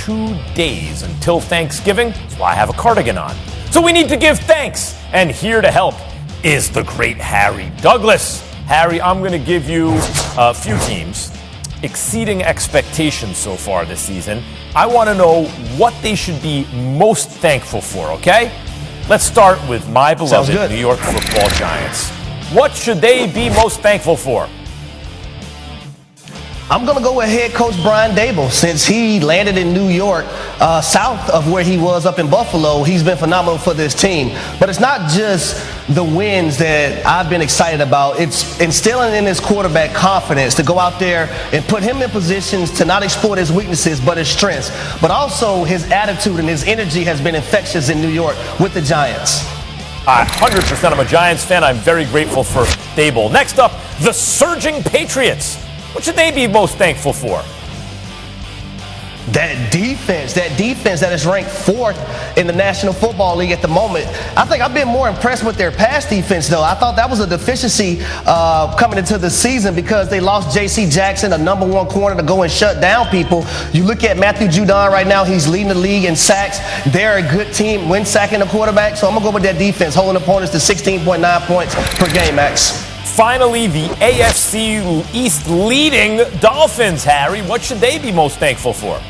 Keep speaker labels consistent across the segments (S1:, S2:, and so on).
S1: 2 days until Thanksgiving, so I have a cardigan on. So we need to give thanks. And here to help is the great Harry Douglas. Harry, I'm going to give you a few teams exceeding expectations so far this season. I want to know what they should be most thankful for, okay? Let's start with my beloved New York Football Giants. What should they be most thankful for?
S2: I'm going to go with head coach Brian Daboll. Since he landed in New York, south of where he was up in Buffalo, he's been phenomenal for this team. But it's not just the wins that I've been excited about. It's instilling in his quarterback confidence to go out there and put him in positions to not exploit his weaknesses but his strengths. But also his attitude and his energy has been infectious in New York with the Giants.
S1: 100% I'm a Giants fan. I'm very grateful for Daboll. Next up, the surging Patriots. What should they be most thankful for?
S2: That defense that is ranked 4th in the National Football League at the moment. I think I've been more impressed with their pass defense, though. I thought that was a deficiency coming into the season because they lost J.C. Jackson, a number 1 corner, to go and shut down people. You look at Matthew Judon right now, he's leading the league in sacks. They're a good team when sacking the quarterback, so I'm going to go with that defense, holding opponents to 16.9 points per game, Max.
S1: Finally, the AFC East leading Dolphins, Harry. What should they be most thankful for?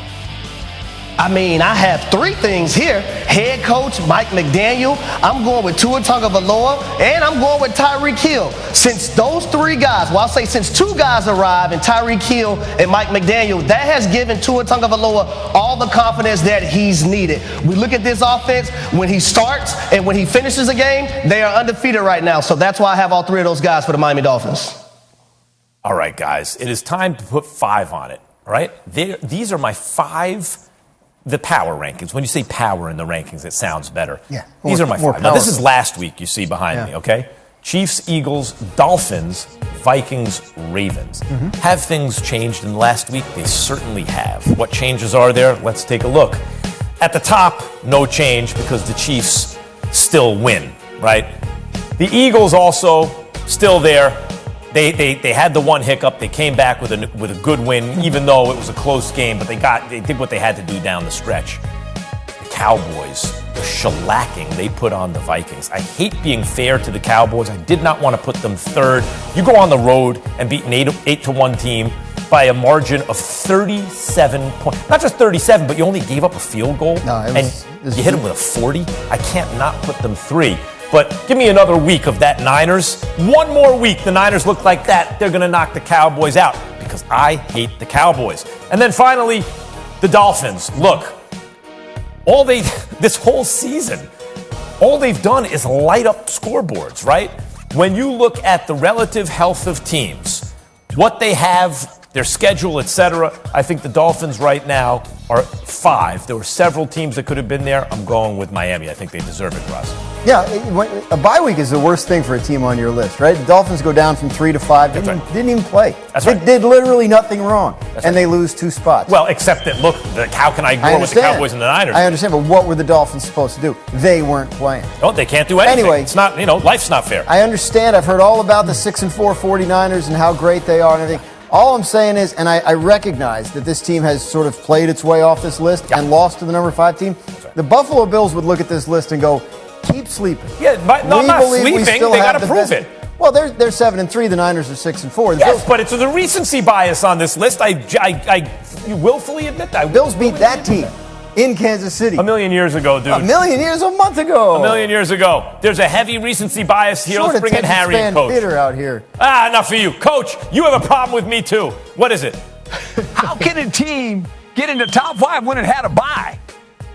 S2: I mean, I have 3 things here. Head coach Mike McDaniel, I'm going with Tua Tagovailoa, and I'm going with Tyreek Hill. Since those 3 guys, well, I'll say since 2 guys arrived, and Tyreek Hill and Mike McDaniel, that has given Tua Tagovailoa all the confidence that he's needed. We look at this offense, when he starts and when he finishes a game, they are undefeated right now. So that's why I have all 3 of those guys for the Miami Dolphins.
S1: All right, guys, it is time to put 5 on it, all right? These are my 5... The power rankings. When you say power in the rankings, it sounds better.
S3: Yeah.
S1: These are my 5. Now, this is last week you see behind me, okay? Chiefs, Eagles, Dolphins, Vikings, Ravens. Have things changed in the last week? They certainly have. What changes are there? Let's take a look. At the top, no change because the Chiefs still win, right? The Eagles also still there. They had the one hiccup. They came back with a good win, even though it was a close game. But they did what they had to do down the stretch. The Cowboys, the shellacking they put on the Vikings. I hate being fair to the Cowboys. I did not want to put them 3rd. You go on the road and beat an 8-1 team by a margin of 37 points. Not just 37, but you only gave up a field goal. You hit them with a 40. I can't not put them 3. But give me another week of that Niners. One more week, the Niners look like that. They're going to knock the Cowboys out because I hate the Cowboys. And then finally, the Dolphins. Look, this whole season, all they've done is light up scoreboards, right? When you look at the relative health of teams, what they have, their schedule, etc., I think the Dolphins right now are 5. There were several teams that could have been there. I'm going with Miami. I think they deserve it, Russ.
S3: Yeah, a bye week is the worst thing for a team on your list, right? The Dolphins go down from 3 to 5. Didn't even play. They did literally nothing wrong, they lose 2 spots.
S1: Well, except that, look, how can I ignore with the Cowboys and the Niners?
S3: I understand, but what were the Dolphins supposed to do? They weren't playing.
S1: No, they can't do anything.
S3: Anyway,
S1: it's not, life's not fair.
S3: I understand. I've heard all about the 6-4 49ers and how great they are and everything. All I'm saying is, and I recognize that this team has sort of played its way off this list and lost to the number 5 team. The Buffalo Bills would look at this list and go, keep sleeping.
S1: Yeah, I'm not sleeping. They got to prove it.
S3: Well, they're 7-3. The Niners are 6-4.
S1: Yes, but it's the recency bias on this list. I willfully admit that.
S3: Bills beat that team in Kansas City.
S1: A million years ago, dude.
S3: A million years, a month ago.
S1: A million years ago. There's a heavy recency bias here. Let's bring in Harry and Coach.
S3: Theater out here.
S1: Enough for you. Coach, you have a problem with me too. What is it?
S4: How can a team get into top 5 when it had a bye?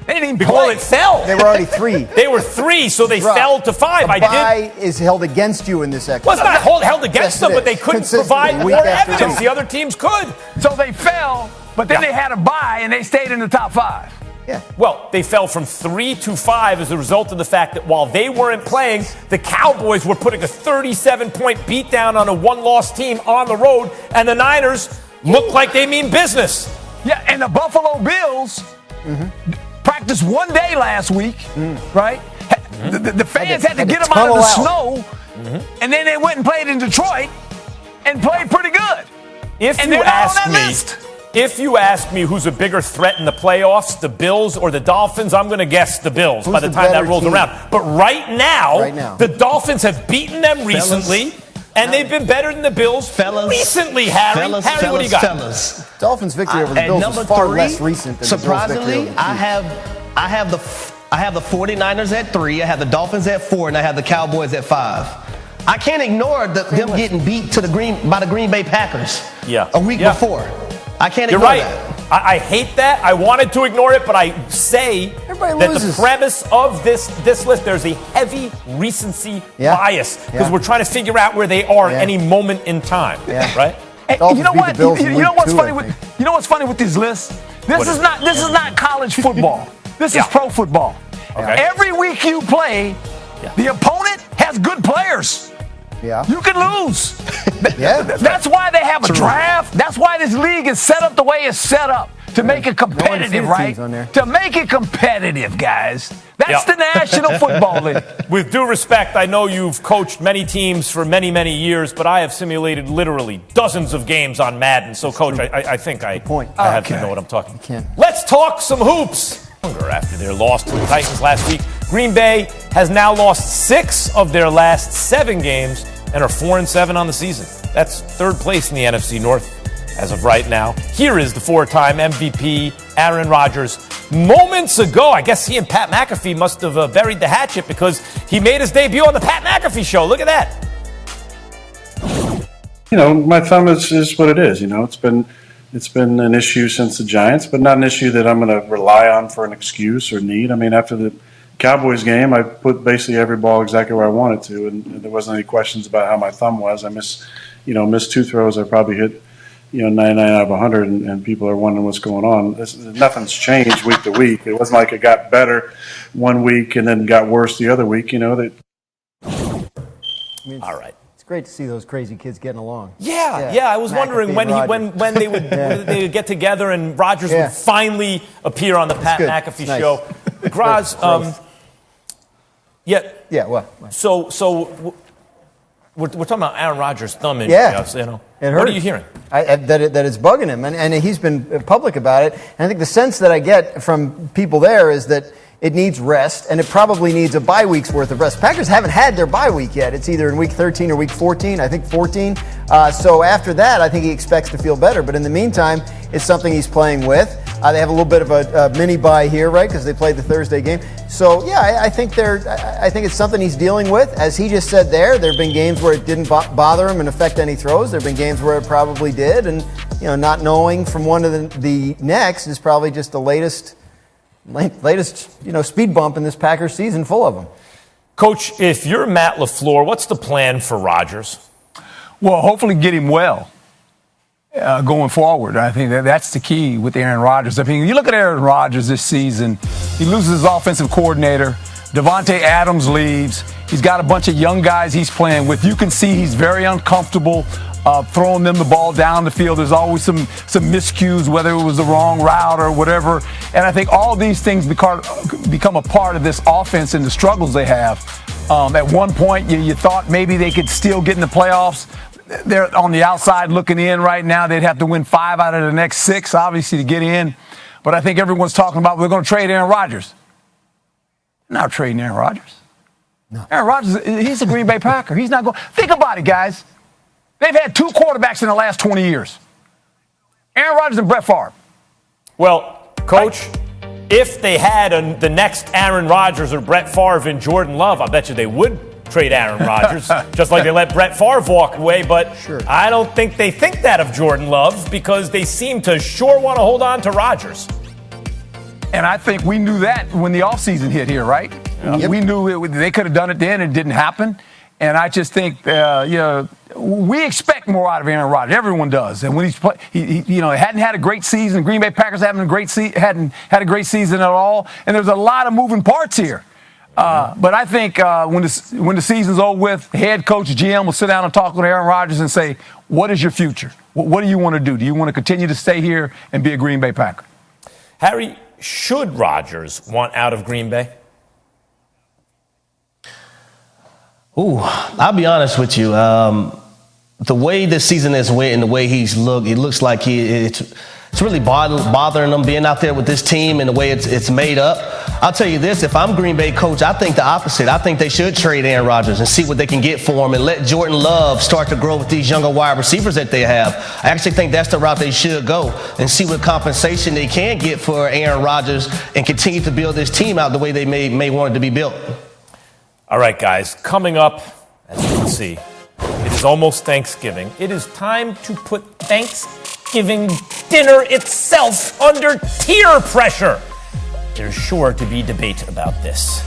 S4: They didn't even play.
S1: Well, it fell.
S3: They were already 3.
S1: They were 3, so they fell to 5.
S3: A bye is held against you in this exercise.
S1: Well, it's not held against them, but they couldn't provide more evidence. The other teams could.
S4: So they fell, but then they had a bye, and they stayed in the top 5.
S3: Yeah.
S1: Well, they fell from 3 to 5 as a result of the fact that while they weren't playing, the Cowboys were putting a 37-point beatdown on a one-loss team on the road, and the Niners look like they mean business.
S4: Yeah, and the Buffalo Bills practiced one day last week, right? The fans had to get them out of the snow, and then they went and played in Detroit and played pretty good.
S1: If if you ask me who's a bigger threat in the playoffs, the Bills or the Dolphins, I'm going to guess the Bills by the time that rolls around. But right now, the Dolphins have beaten them recently. And they've been better than the Bills recently, Harry. Harry, what do you got?
S3: Dolphins' victory over the Bills is far less recent than
S2: surprisingly,
S3: the Bills' victory
S2: I have the 49ers at 3, I have the Dolphins at 4, and I have the Cowboys at 5. I can't ignore them getting beat by the Green Bay Packers a week before. I can't ignore that.
S1: I hate that. I wanted to ignore it, but I say that the premise of this list, there's a heavy recency bias because we're trying to figure out where they are at any moment in time, right?
S4: Hey, you know what? You know what's funny with these lists? This is not college football. This is pro football. Okay. Every week you play, the opponent has good players.
S3: Yeah.
S4: You can lose. That's why they have a draft. That's why this league is set up the way it's set up. To make it competitive, right? To make it competitive, guys. That's the National Football League.
S1: With due respect, I know you've coached many teams for many, many years, but I have simulated literally dozens of games on Madden. So, Coach, I think I have to know what I'm talking about. Let's talk some hoops. After their loss to the Titans last week, Green Bay has now lost 6 of their last 7 games and are 4-7 on the season. That's third place in the NFC North as of right now. Here is the 4-time MVP, Aaron Rodgers. Moments ago, I guess he and Pat McAfee must have buried the hatchet because he made his debut on the Pat McAfee show. Look at that.
S5: You know, my thumb is what it is. You know, it's been an issue since the Giants, but not an issue that I'm going to rely on for an excuse or need. I mean, after the Cowboys game, I put basically every ball exactly where I wanted to, and there wasn't any questions about how my thumb was. I missed 2 throws. I probably hit 99 out of 100, and people are wondering what's going on. Nothing's changed week to week. It wasn't like it got better one week and then got worse the other week.
S1: All right.
S3: It's great to see those crazy kids getting along.
S1: Yeah. I was wondering when they would they would get together and Rodgers would finally appear on the Pat McAfee show. Graz,
S3: What?
S1: So we're talking about Aaron Rodgers' thumb injury. What are you hearing?
S3: That it's bugging him, and he's been public about it. And I think the sense that I get from people there is that it needs rest, and it probably needs a bye week's worth of rest. Packers haven't had their bye week yet. It's either in week 13 or week 14. I think 14. So after that, I think he expects to feel better. But in the meantime, it's something he's playing with. They have a little bit of a mini bye here, right? Because they played the Thursday game. So I think it's something he's dealing with. As he just said there have been games where it didn't bother him and affect any throws. There have been games where it probably did, and not knowing from one to the next is probably just the latest speed bump in this Packers season, full of them.
S1: Coach, if you're Matt LaFleur, what's the plan for Rodgers?
S4: Well, hopefully get him well going forward. I think that's the key with Aaron Rodgers. I mean, you look at Aaron Rodgers this season, he loses his offensive coordinator. Devontae Adams leaves. He's got a bunch of young guys he's playing with. You can see he's very uncomfortable throwing them the ball down the field. There's always some miscues, whether it was the wrong route or whatever. And I think all these things become a part of this offense and the struggles they have. At one point, you thought maybe they could still get in the playoffs. They're on the outside looking in right now. They'd have to win 5 out of the next 6, obviously, to get in. But I think everyone's talking about we're going to trade Aaron Rodgers. They're not trading Aaron Rodgers. No. Aaron Rodgers, he's a Green Bay Packer. He's not going. Think about it, guys. They've had 2 quarterbacks in the last 20 years. Aaron Rodgers and Brett Favre.
S1: Well, Coach, if they had the next Aaron Rodgers or Brett Favre and Jordan Love, I bet you they would trade Aaron Rodgers, just like they let Brett Favre walk away. But I don't think they think that of Jordan Love because they seem to sure want to hold on to Rodgers.
S4: And I think we knew that when the offseason hit here, right? Yep. We knew they could have done it then and it didn't happen. And I just think, we expect more out of Aaron Rodgers. Everyone does. And when he hadn't had a great season. Green Bay Packers hadn't had a great season at all. And there's a lot of moving parts here. But I think when the season's over with, head coach, GM will sit down and talk with Aaron Rodgers and say, what is your future? What do you want to do? Do you want to continue to stay here and be a Green Bay Packer?
S1: Harry, should Rodgers want out of Green Bay?
S2: Ooh, I'll be honest with you. The way this season has went and the way he's looked, it looks like It's really bothering them being out there with this team and the way it's made up. I'll tell you this, if I'm Green Bay coach, I think the opposite. I think they should trade Aaron Rodgers and see what they can get for him and let Jordan Love start to grow with these younger wide receivers that they have. I actually think that's the route they should go and see what compensation they can get for Aaron Rodgers and continue to build this team out the way they may want it to be built.
S1: All right, guys, coming up, as you can see, it is almost Thanksgiving. It is time to put Thanksgiving dinner itself under tier pressure. There's sure to be debate about this.